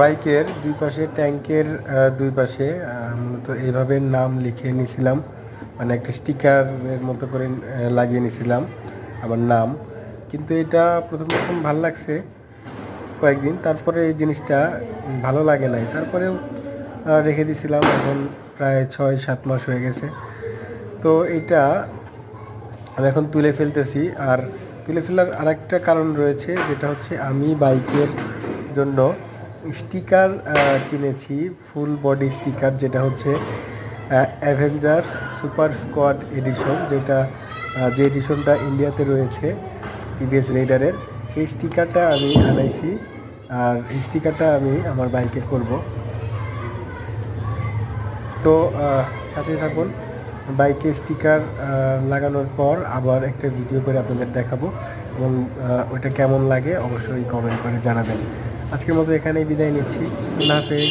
বাইকের দুই পাশে ট্যাঙ্কের দুই পাশে মূলত এইভাবে নাম লিখে নিয়েছিলাম, মানে একটা স্টিকারের মতো করে লাগিয়ে নিয়েছিলাম আবার নাম। কিন্তু এটা প্রথম প্রথম ভালো লাগছে কয়েকদিন, তারপরে এই জিনিসটা ভালো লাগে নাই, তারপরেও রেখে দিয়েছিলাম। এখন প্রায় 6-7 মাস হয়ে গেছে। তো এটা আমি এখন তুলে ফেলতেছি। আর তুলে ফেলার আরেকটা কারণ রয়েছে, যেটা হচ্ছে আমি বাইকের জন্য স্টিকার কিনেছি, ফুল বডি স্টিকার, যেটা হচ্ছে অ্যাভেঞ্জার্স সুপার স্কোয়াড এডিশন, যেটা যে এডিশনটা ইন্ডিয়াতে রয়েছে টিভিএস রেইডারের, সেই স্টিকারটা আমি আনাইছি। আর এই স্টিকারটা আমি আমার বাইকে করব। তো সাথে থাকুন। বাইকে স্টিকার লাগানোর পর আবার একটা ভিডিও করে আপনাদের দেখাবো, এবং ওইটা কেমন লাগে অবশ্যই কমেন্ট করে জানাবেন। আজকের মতো এখানেই বিদায় নিচ্ছি। আল্লাহ হাফেজ।